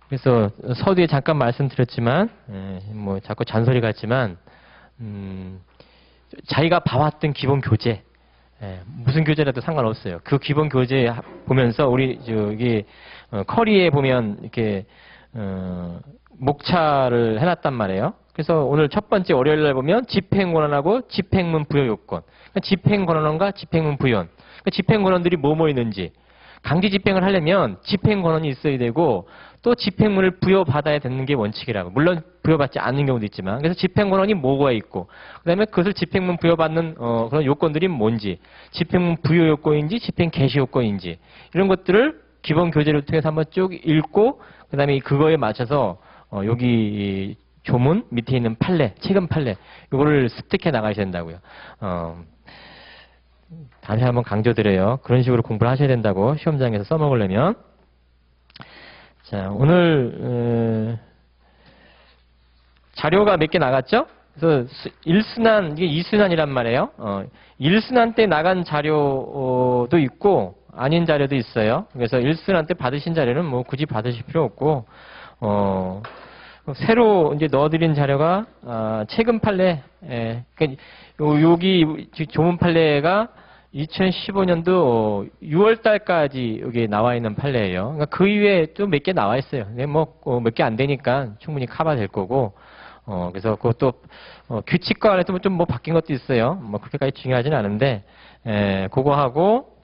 그래서 서두에 잠깐 말씀드렸지만, 뭐 자꾸 잔소리 같지만, 자기가 봐왔던 기본 교재, 무슨 교재라도 상관없어요. 그 기본 교재 보면서 우리 저기 커리에 보면 이렇게 목차를 해놨단 말이에요. 그래서 오늘 첫 번째 월요일 날 보면 집행권한하고 집행문 부여 요건, 그러니까 집행권한과 집행문 부연, 그러니까 집행권한들이 뭐 있는지. 강제 집행을 하려면 집행권한이 있어야 되고 또 집행문을 부여받아야 되는 게 원칙이라고. 물론 부여받지 않는 경우도 있지만. 그래서 집행권한이 뭐가 있고 그다음에 그것을 집행문 부여받는 그런 요건들이 뭔지, 집행문 부여 요건인지 집행 개시 요건인지 이런 것들을 기본 교재를 통해서 한번 쭉 읽고 그다음에 그거에 맞춰서 여기 조문 밑에 있는 판례, 최근 판례 이거를 습득해 나가셔야 된다고요. 다시 한번 강조드려요. 그런 식으로 공부를 하셔야 된다고, 시험장에서 써먹으려면. 자, 오늘 자료가 몇 개 나갔죠? 그래서 1순환, 이게 2순환이란 말이에요. 1순환 때 나간 자료도 있고 아닌 자료도 있어요. 그래서 1순환 때 받으신 자료는 뭐 굳이 받으실 필요 없고 새로 이제 넣어드린 자료가 최근 판례, 그러니까 여기 조문 판례가 2015년도 6월 달까지 여기 나와 있는 판례예요. 그러니까 그 이외에 또 몇 개 나와 있어요. 근데 뭐 몇 개 안 되니까 충분히 커버 될 거고, 그래서 그것도 규칙과 관해서 좀 뭐 바뀐 것도 있어요. 뭐 그렇게까지 중요하진 않은데, 그거 하고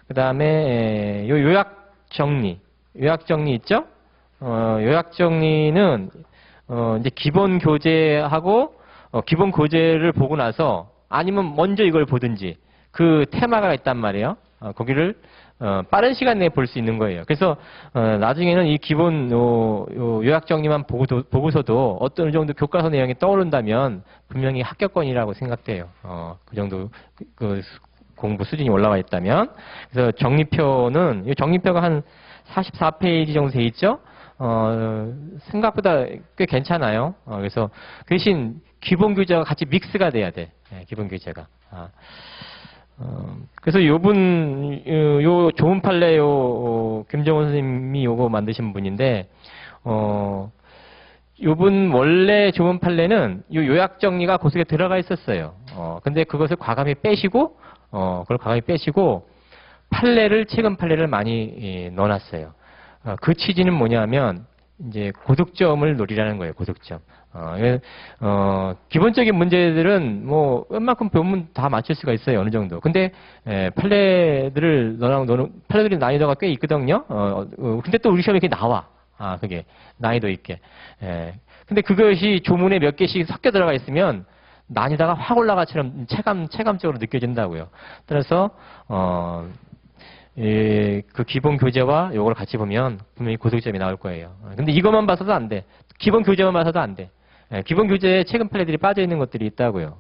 그 다음에 요 요약 정리 있죠? 요약 정리는 이제 기본 교재하고 기본 교재를 보고 나서 아니면 먼저 이걸 보든지 그 테마가 있단 말이에요. 거기를 빠른 시간 내에 볼 수 있는 거예요. 그래서 나중에는 이 기본 요약 정리만 보고서도 어떤 정도 교과서 내용이 떠오른다면 분명히 합격권이라고 생각돼요. 그 정도 그 공부 수준이 올라와 있다면. 그래서 정리표는 이 정리표가 한 44페이지 정도 돼 있죠. 생각보다 꽤 괜찮아요. 그래서 대신 기본 교재가 같이 믹스가 돼야 돼. 기본 교재가. 그래서 요 좋은 판례 김정원 선생님이 요거 만드신 분인데, 요분 원래 좋은 판례는 요 요약 정리가 그 속에 들어가 있었어요. 근데 그것을 과감히 빼시고, 그걸 과감히 빼시고, 최근 판례를 많이 넣어놨어요. 그 취지는 뭐냐면, 이제 고득점을 노리라는 거예요, 고득점. 기본적인 문제들은 뭐 웬만큼 배우면 다 맞출 수가 있어요, 어느 정도. 근데 판례들을 판례들이 난이도가 꽤 있거든요. 근데 또 우리 시험에 이렇게 나와. 그게 난이도 있게. 근데 그것이 조문에 몇 개씩 섞여 들어가 있으면 난이도가 확 올라가처럼 체감적으로 느껴진다고요. 따라서 그 기본 교재와 요걸 같이 보면 분명히 고득점이 나올 거예요. 근데 이것만 봐서도 안 돼. 기본 교재만 봐서도 안 돼. 기본 교재에 최근 판례들이 빠져 있는 것들이 있다고요.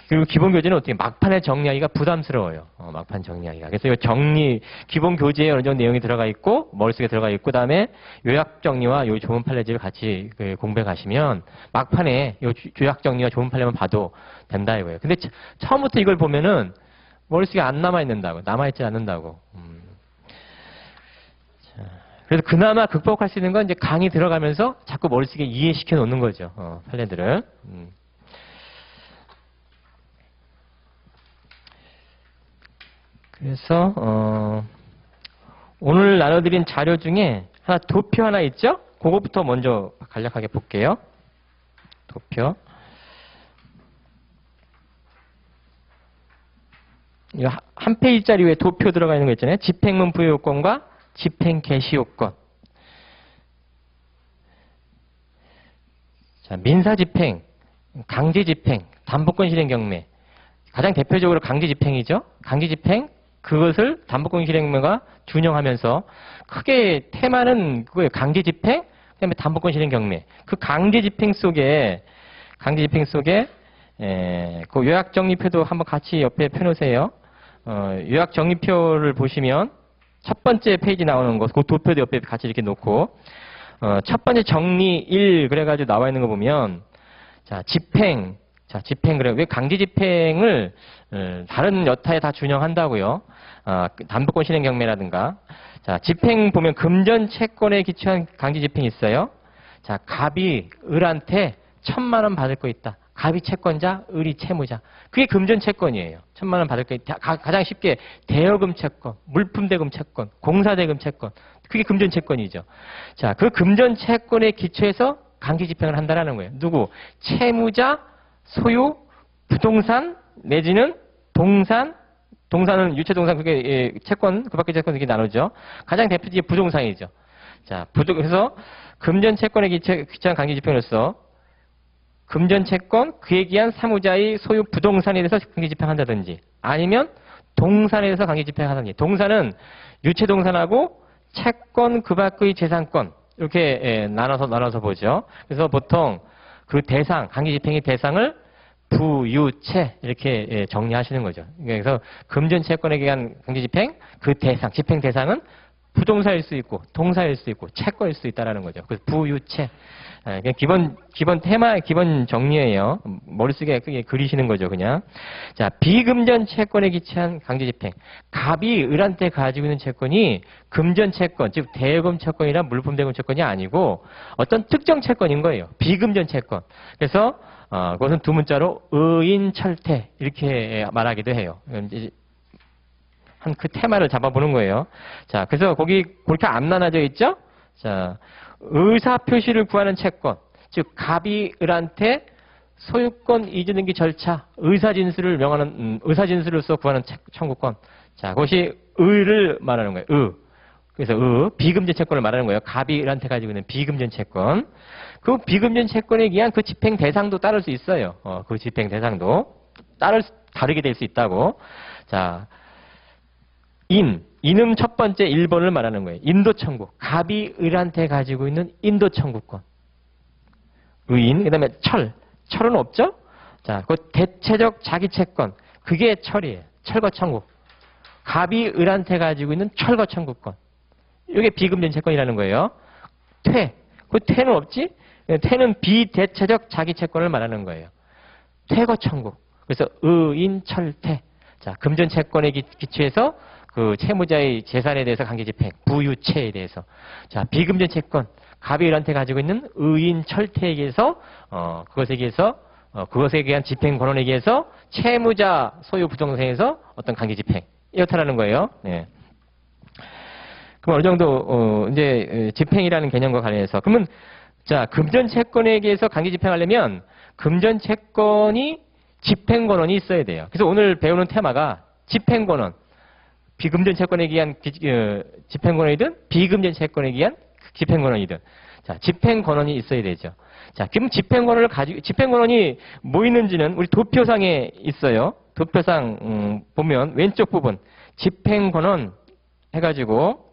그리고 기본 교재는 어떻게 막판에 정리하기가 부담스러워요. 막판 정리하기가. 그래서 이 기본 교재에 어느 정도 내용이 들어가 있고 머릿속에 들어가 있고 그다음에 요약 정리와 요 조문 판례집을 같이 공부해 가시면 막판에 요 요약 정리와 조문 판례만 봐도 된다 이거예요. 근데 처음부터 이걸 보면은 머릿속에 안 남아있는다고. 남아있지 않는다고. 그래서 그나마 극복할 수 있는 건 이제 강의 들어가면서 자꾸 머릿속에 이해시켜 놓는 거죠. 판례들을. 그래서, 오늘 나눠드린 자료 중에 도표 하나 있죠? 그거부터 먼저 간략하게 볼게요. 도표. 한 페이지짜리 위에 도표 들어가 있는 거 있잖아요. 집행문 부여 요건과 집행 개시 요건. 자, 민사 집행, 강제 집행, 담보권 실행 경매. 가장 대표적으로 강제 집행이죠. 강제 집행, 그것을 담보권 실행 경매가 균형하면서 크게 테마는 그거예요. 강제 집행, 그다음에 담보권 실행 경매. 그 강제 집행 속에 그 요약 정리표도 한번 같이 옆에 펴놓으세요. 요약 정리표를 보시면 첫 번째 페이지 나오는 거, 그 도표도 옆에 같이 이렇게 놓고, 첫 번째 정리 1 그래가지고 나와 있는 거 보면, 자, 집행, 자, 집행, 그래. 왜 강제 집행을, 다른 여타에 다 준용한다고요? 담보권 실행 경매라든가. 자, 집행 보면 금전 채권에 기초한 강제 집행이 있어요. 자, 갑이 을한테 1,000만 원 받을 거 있다. 갑이 채권자, 을이 채무자. 그게 금전 채권이에요. 1,000만 원 받을 거 있다. 가장 쉽게 대여금 채권, 물품 대금 채권, 공사 대금 채권. 그게 금전 채권이죠. 자, 그 금전 채권에 기초해서 강제 집행을 한다라는 거예요. 누구? 채무자, 소유, 부동산, 내지는 동산, 동산은 유체동산, 그게 채권, 그 밖에 채권 이렇게 나누죠. 가장 대표적인 부동산이죠. 자, 그래서 금전 채권에 기초한 강제 집행으로서 금전 채권, 그에 기한 사무자의 소유 부동산에 대해서 강제 집행한다든지 아니면 동산에 대해서 강제 집행하든지. 동산은 유체동산하고 채권, 그 밖의 재산권 이렇게 나눠서 보죠. 그래서 보통 그 대상, 강제 집행의 대상을 부유채 이렇게 정리하시는 거죠. 그래서 금전 채권에 의한 강제 집행, 그 대상, 집행 대상은 부동산일 수 있고 동사일 수 있고 채권일 수 있다라는 거죠. 그래서 부유채. 기본 테마, 기본 정리예요. 머릿속에 크게 그리시는 거죠, 그냥. 자, 비금전 채권에 기초한 강제 집행. 갑이 을한테 가지고 있는 채권이 금전 채권, 즉 대여금 채권이나 물품 대금 채권이 아니고 어떤 특정 채권인 거예요. 비금전 채권. 그래서 그것은 두 문자로 의인철퇴 이렇게 말하기도 해요. 한 그 테마를 잡아보는 거예요. 자, 그래서 거기 그렇게 안 나눠져 있죠? 자, 의사 표시를 구하는 채권, 즉 갑이 을한테 소유권 이전 등기 절차, 의사 진술을 명하는 의사 진술로서 구하는 청구권. 자, 그것이 의를 말하는 거예요. 그래서 비금전 채권을 말하는 거예요. 갑이 을한테 가지고 있는 비금전 채권. 그 비금전 채권에 의한 그 집행 대상도 따를 수 있어요. 그 집행 대상도 다르게 될 수 있다고. 자, 인음 첫 번째 1번을 말하는 거예요. 인도 청구. 갑이 을한테 가지고 있는 인도 청구권. 의인, 그 다음에 철은 없죠? 자, 그 대체적 자기 채권. 그게 철이에요. 철거 청구. 갑이 을한테 가지고 있는 철거 청구권. 이게 비금전 채권이라는 거예요. 그 퇴는 없지? 퇴는 비대체적 자기 채권을 말하는 거예요. 퇴거 청구. 그래서 의인철퇴. 자, 금전 채권에 기초해서 그 채무자의 재산에 대해서 강제 집행, 부유채에 대해서. 자, 비금전 채권, 갑이 을한테 가지고 있는 의인철퇴에 의해서 그것에 의한 집행 권한에 의해서 채무자 소유 부동산에서 어떤 강제 집행 이렇다라는 거예요. 네. 그럼 어느 정도 이제 집행이라는 개념과 관련해서 그러면 자, 금전 채권에 의해서 강제 집행하려면 금전 채권이 집행 권한이 있어야 돼요. 그래서 오늘 배우는 테마가 집행 권한. 비금전 채권에 의한 집행 권한이든 비금전 채권에 의한 집행 권한이든. 자, 집행 권한이 있어야 되죠. 자, 그럼 집행 권한이 뭐 있는지는 우리 도표상에 있어요. 도표상 보면 왼쪽 부분 집행 권한 해가지고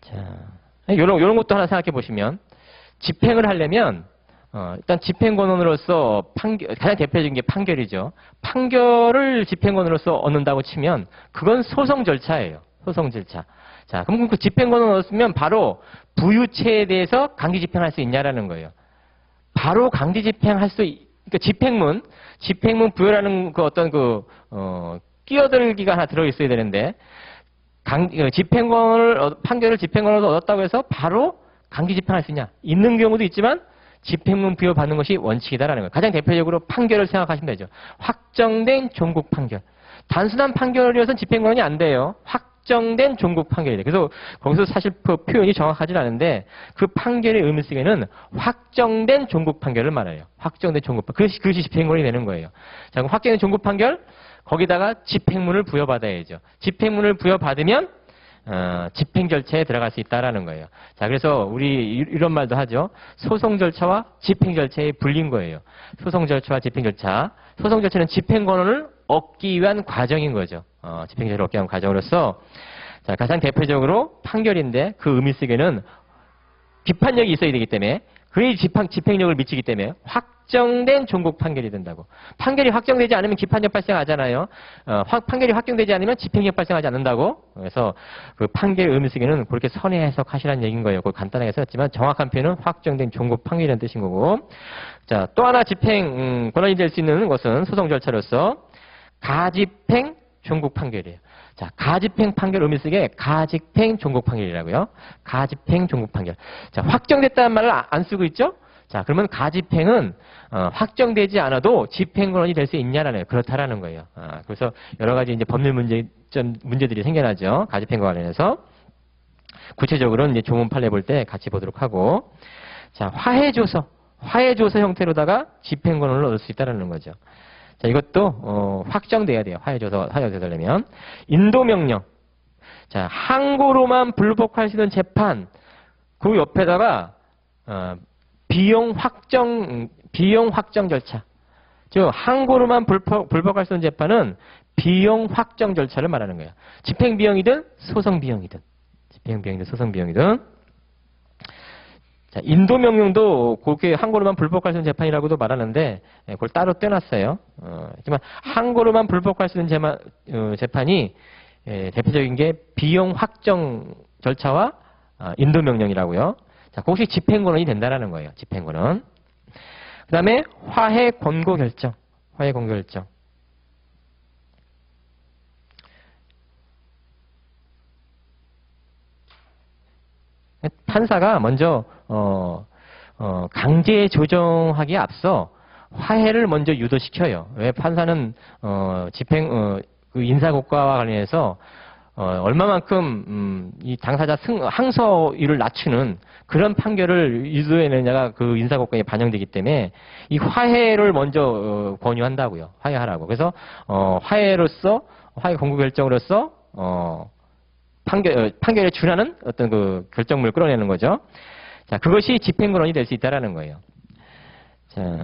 자, 요런 것도 하나 생각해 보시면 집행을 하려면 일단 집행권으로서 가장 대표적인 게 판결이죠. 판결을 집행권으로서 얻는다고 치면 그건 소송 절차예요. 소송 절차. 자, 그럼 그 집행권을 얻었으면 바로 부유채에 대해서 강제 집행할 수 있냐라는 거예요. 바로 강제 집행할 그러니까 집행문 부여라는 그 어떤 끼어들기가 하나 들어있어야 되는데 판결을 집행권으로 얻었다고 해서 바로 강제 집행할 수 있냐? 있는 경우도 있지만 집행문 부여받는 것이 원칙이다라는 거예요. 가장 대표적으로 판결을 생각하시면 되죠. 확정된 종국 판결. 단순한 판결이어서는 집행권이 안 돼요. 확정된 종국 판결이 돼요. 그래서 거기서 사실 그 표현이 정확하진 않은데 그 판결의 의미속에는 확정된 종국 판결을 말해요. 확정된 종국 판결. 그것이 집행권이 되는 거예요. 자, 그럼 확정된 종국 판결 거기다가 집행문을 부여받아야죠. 집행문을 부여받으면 집행 절차에 들어갈 수 있다라는 거예요. 자, 그래서 우리 이런 말도 하죠. 소송 절차와 집행 절차에 불린 거예요. 소송 절차와 집행 절차. 소송 절차는 집행 권한을 얻기 위한 과정인 거죠. 집행 절차를 얻기 위한 과정으로서 자, 가장 대표적으로 판결인데 그 의미 속에는 비판력이 있어야 되기 때문에 그의 집행력을 미치기 때문에 확정된 종국 판결이 된다고. 판결이 확정되지 않으면 기판적 발생하잖아요. 판결이 확정되지 않으면 집행력 발생하지 않는다고. 그래서 그 판결 의미쓰기는 그렇게 선의 해석하시라는 얘기인 거예요. 그걸 간단하게 썼지만 정확한 표현은 확정된 종국 판결이라는 뜻인 거고. 자, 또 하나 집행 권한이 될 수 있는 것은 소송 절차로서 가집행 종국 판결이에요. 자, 가집행 판결 의미쓰기에 가집행 종국 판결이라고요. 가집행 종국 판결. 자, 확정됐다는 말을 안 쓰고 있죠? 자, 그러면 가집행은 확정되지 않아도 집행 권한이 될 수 있냐라는 그렇다라는 거예요. 그래서 여러 가지 이제 법률 문제들이 생겨나죠. 가집행과 관련해서. 구체적으로는 이제 조문 판례 볼 때 같이 보도록 하고. 자, 화해조서 형태로다가 집행 권한을 얻을 수 있다라는 거죠. 자, 이것도 확정돼야 돼요. 화해조서를 내면. 인도명령. 자, 항고로만 불복할 수 있는 재판. 그 옆에다가 비용 확정 절차. 즉 항고로만 불복할 수 있는 재판은 비용 확정 절차를 말하는 거예요. 집행 비용이든 소송 비용이든. 자, 인도 명령도 그렇게 항고로만 불복할 수 있는 재판이라고도 말하는데 그걸 따로 떼놨어요. 하지만 항고로만 불복할 수 있는 재판이 대표적인 게 비용 확정 절차와 인도 명령이라고요. 자, 그것이 집행 권한이 된다라는 거예요. 집행 권한. 그다음에 화해 권고 결정. 판사가 먼저 강제 조정하기에 앞서 화해를 먼저 유도시켜요. 왜 판사는 그 인사고과와 관련해서 얼마만큼 이 당사자 항소율을 낮추는 그런 판결을 유도해내냐가 그 인사고과에 반영되기 때문에 이 화해를 먼저 권유한다고요. 화해하라고. 그래서 화해 권고 결정으로서 판결에 준하는 어떤 그 결정물을 끌어내는 거죠. 자, 그것이 집행권한이 될 수 있다라는 거예요. 자,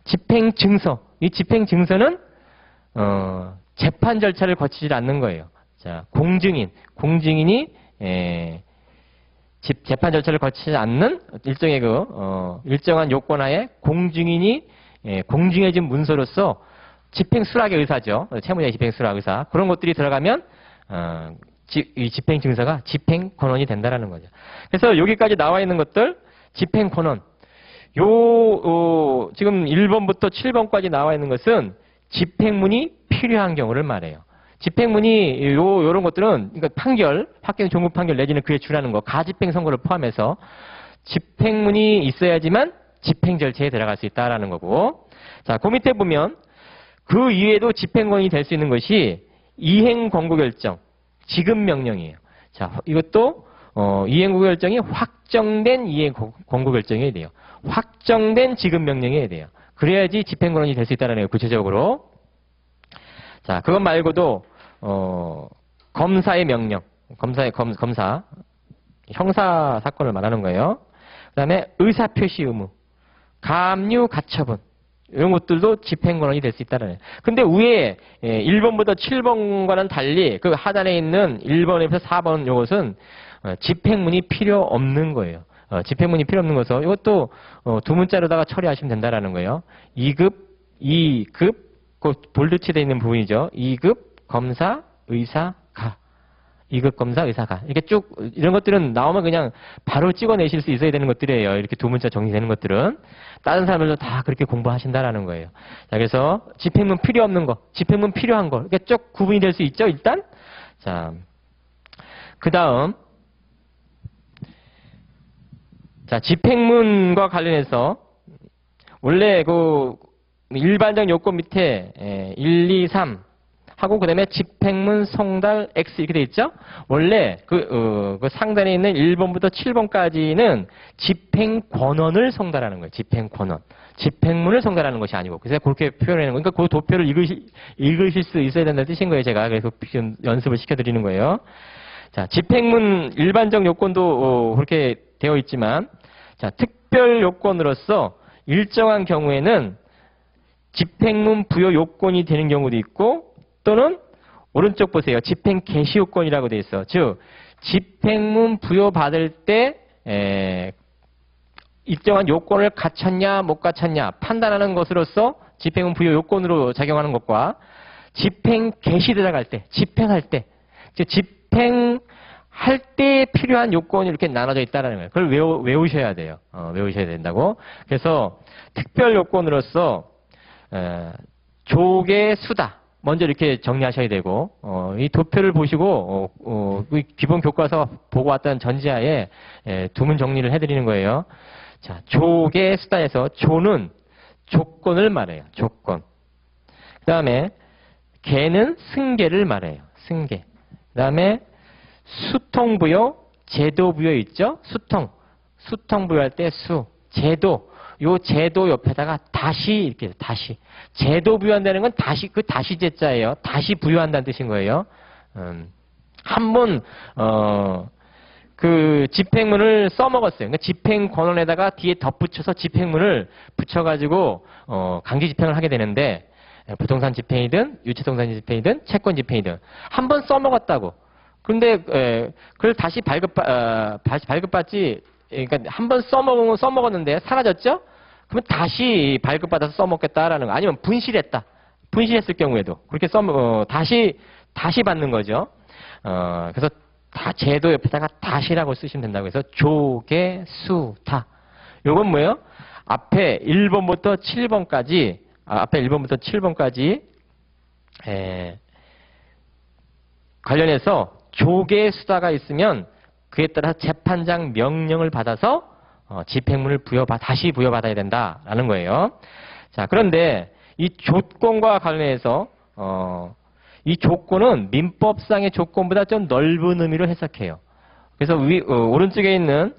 집행증서. 이 집행증서는 재판 절차를 거치지 않는 거예요. 자, 공증인이 재판 절차를 거치지 않는 일종의 일정한 요건하에 공증인이 공증해진 문서로서 집행수락의 의사죠. 채무자의 집행수락 의사. 그런 것들이 들어가면 이 집행증서가 집행권한이 된다라는 거죠. 그래서 여기까지 나와 있는 것들 집행권한. 지금 1번부터 7번까지 나와 있는 것은 집행문이 필요한 경우를 말해요. 집행문이 요런 것들은 그러니까 확정 종국 판결 내지는 그에 준하는 거, 가집행 선고를 포함해서 집행문이 있어야지만 집행 절차에 들어갈 수 있다라는 거고. 자, 그 밑에 보면 그 이외에도 집행권이 될 수 있는 것이 이행 권고 결정, 지급 명령이에요. 자, 이것도 이행 권고 결정이 확정된 이행 권고 결정이 돼요. 확정된 지급 명령이 돼요. 그래야지 집행권이 될 수 있다는 거예요. 구체적으로. 자, 그것 말고도 검사의 명령, 검사 형사 사건을 말하는 거예요. 그다음에 의사 표시 의무, 감유 가처분 이런 것들도 집행권한이 될 수 있다는 거예요. 근데 위에 1번부터 7번과는 달리 그 하단에 있는 1번에서 4번 이것은 집행문이 필요 없는 거예요. 집행문이 필요 없는 것은 이것도 두 문자로다가 처리하시면 된다라는 거예요. 2급, 2급, 그 볼드치되어 있는 부분이죠. 2급 검사, 의사, 가. 2급 검사, 의사, 가. 이렇게 쭉 이런 것들은 나오면 그냥 바로 찍어내실 수 있어야 되는 것들이에요. 이렇게 두 문자 정리되는 것들은. 다른 사람들도 다 그렇게 공부하신다라는 거예요. 자, 그래서 집행문 필요 없는 거, 집행문 필요한 거. 이렇게 쭉 구분이 될 수 있죠, 일단. 자, 그 다음. 자, 집행문과 관련해서 원래 그 일반적 요건 밑에 1, 2, 3 하고 그다음에 집행문 송달 X 이렇게 돼 있죠? 원래 그 상단에 있는 1번부터 7번까지는 집행권한을 송달하는 거예요. 집행권한. 집행문을 송달하는 것이 아니고. 그래서 그렇게 표현하는 거니까 그 도표를 읽으실 수 있어야 된다는 뜻인 거예요. 제가 그래서 연습을 시켜드리는 거예요. 자, 집행문 일반적 요건도 그렇게 되어 있지만 자, 특별 요건으로서 일정한 경우에는 집행문 부여 요건이 되는 경우도 있고 또는 오른쪽 보세요. 집행 개시 요건이라고 되어 있어. 즉 집행문 부여받을 때 일정한 요건을 갖췄냐 못 갖췄냐 판단하는 것으로서 집행은 부여 요건으로 작용하는 것과 집행 개시 들어갈 때, 집행할 때, 집행할 때 필요한 요건이 이렇게 나눠져 있다는 거예요. 그걸 외우셔야 돼요. 외우셔야 된다고. 그래서 특별 요건으로서 조계 수다 먼저 이렇게 정리하셔야 되고 이 도표를 보시고 기본 교과서 보고 왔던 전제하에 두문 정리를 해드리는 거예요. 자, 조계 수다에서 조는 조건을 말해요. 조건. 그 다음에 계는 승계를 말해요. 승계. 그 다음에 수통부여, 제도부여 있죠? 수통부여할 때 수, 제도. 요 제도 옆에다가 다시 이렇게 다시. 제도 부여한다는 건 다시, 그 다시 제자예요. 다시 부여한다는 뜻인 거예요. 한번 그 집행문을 써먹었어요. 그러니까 집행 권원에다가 뒤에 덧붙여서 집행문을 붙여가지고 강제 집행을 하게 되는데 부동산 집행이든 유치동산 집행이든 채권 집행이든 한 번 써먹었다고. 그런데 그걸 다시 발급받지. 그러니까 한 번 써먹었는데 사라졌죠? 그러면 다시 발급받아서 써먹겠다라는 거. 아니면 분실했다. 분실했을 경우에도 그렇게 다시 받는 거죠. 그래서 다 제도 옆에다가 다시라고 쓰시면 된다고 해서 조계, 수, 다. 요건 뭐예요? 앞에 1번부터 7번까지, 관련해서 조계 수다가 있으면 그에 따라 재판장 명령을 받아서 집행문을 다시 부여받아야 된다라는 거예요. 자, 그런데 이 조건과 관련해서 이 조건은 민법상의 조건보다 좀 넓은 의미로 해석해요. 그래서 오른쪽에 있는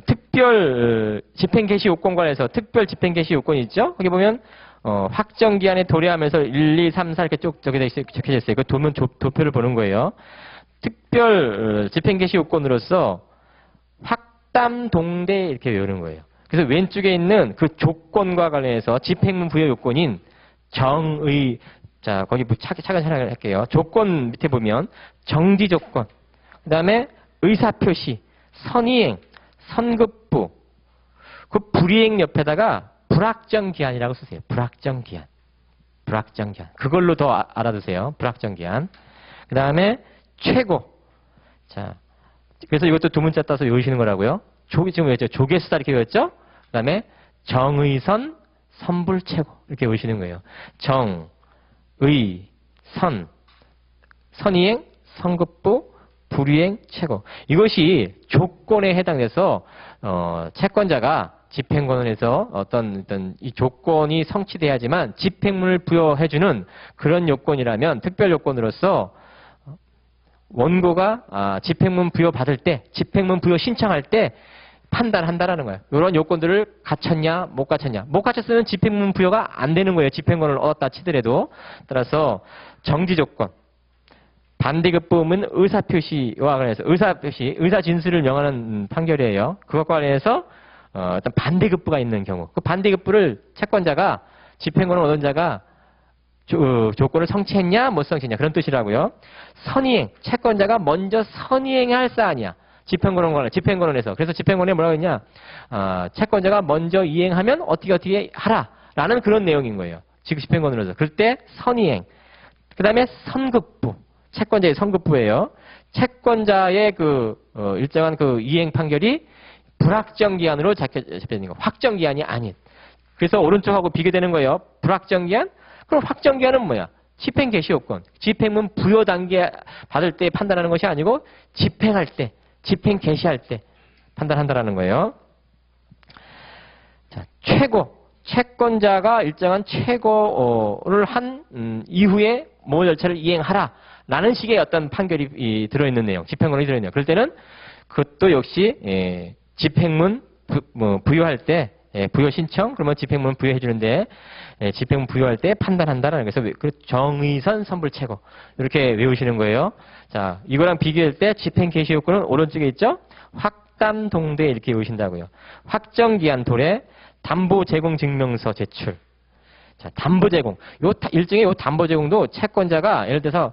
특별 집행 개시 요건 관련해서 특별 집행 개시 요건이 있죠. 거기 보면 확정 기한에 도래하면서 1, 2, 3, 4 이렇게 쭉 적혀져 있어요. 그 도표를 보는 거예요. 특별 집행 개시 요건으로서 확담 동대 이렇게 외우는 거예요. 그래서 왼쪽에 있는 그 조건과 관련해서 집행문 부여 요건인 정의, 자, 거기 차근차근 할게요. 조건 밑에 보면 정지 조건, 그 다음에 의사표시, 선이행, 선급부, 그 불이행 옆에다가 불확정 기한이라고 쓰세요. 불확정 기한. 그걸로 더 알아두세요. 불확정 기한. 그 다음에 최고. 자, 그래서 이것도 두 문자 따서 외우시는 거라고요. 지금 외웠죠? 조계수다 이렇게 외웠죠? 그 다음에 정의선, 선불최고 이렇게 외우시는 거예요. 정, 의, 선이행, 선급부, 불이행, 최고. 이것이 조건에 해당돼서 채권자가 집행권원에서 어떤 이 조건이 성취돼야지만 집행문을 부여해주는 그런 요건이라면 특별 요건으로서 원고가 집행문 부여 받을 때, 집행문 부여 신청할 때 판단한다라는 거예요. 이런 요건들을 갖췄냐, 못 갖췄냐. 못 갖췄으면 집행문 부여가 안 되는 거예요. 집행권을 얻었다 치더라도. 따라서 정지 조건, 반대급부는 의사표시와 관련해서 의사 진술을 명하는 판결이에요. 그것과 관련해서 어떤 반대급부가 있는 경우, 그 반대급부를 채권자가 집행권을 얻은 자가 조건을 성취했냐 못 성취했냐 그런 뜻이라고요. 선이행, 채권자가 먼저 선이행할 사안이야. 집행권원에서. 그래서 집행권에 뭐라고 했냐, 채권자가 먼저 이행하면 어떻게 하라라는 그런 내용인 거예요. 지금 집행권원에서. 그럴 때 선이행. 그 다음에 선급부, 채권자의 선급부예요. 채권자의 일정한 그 이행 판결이 불확정 기한으로 잡혀있는 거. 확정 기한이 아닌. 그래서 오른쪽하고 비교되는 거예요. 불확정 기한? 그럼 확정 기한은 뭐야? 집행 개시 요건. 집행문 부여 단계 받을 때 판단하는 것이 아니고 집행할 때, 집행 개시할 때 판단한다라는 거예요. 자, 최고. 채권자가 일정한 최고를 한 이후에 모든 절차를 이행하라라는 식의 어떤 판결이 들어있는 내용, 집행권이 들어있는 내용. 그럴 때는 그것도 역시 집행문 부여할 때 부여 신청 그러면 집행문 부여해 주는데 집행문 부여할 때 판단한다라는 거예요. 그래서 정의선 선불 최고 이렇게 외우시는 거예요. 자, 이거랑 비교할 때 집행 개시 요건은 오른쪽에 있죠. 확담 동대 이렇게 외우신다고요. 확정 기한 도래, 담보 제공 증명서 제출. 자, 담보 제공. 일종의 요 담보 제공도 채권자가 예를 들어서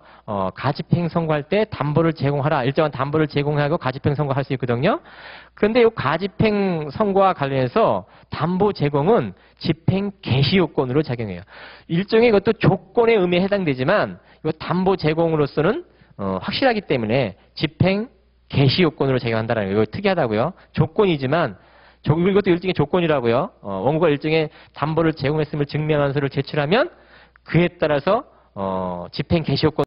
가집행 선고할 때 담보를 제공하라. 일정한 담보를 제공하고 가집행 선고할 수 있거든요. 그런데 요 가집행 선고와 관련해서 담보 제공은 집행 개시 요건으로 작용해요. 일종의 이것도 조건의 의미에 해당되지만 요 담보 제공으로서는 확실하기 때문에 집행 개시 요건으로 작용한다는 거예요. 이거 특이하다고요. 조건이지만 이것도 일종의 조건이라고요. 원고가 일종의 담보를 제공했음을 증명하는 서를 제출하면 그에 따라서 집행 개시 요건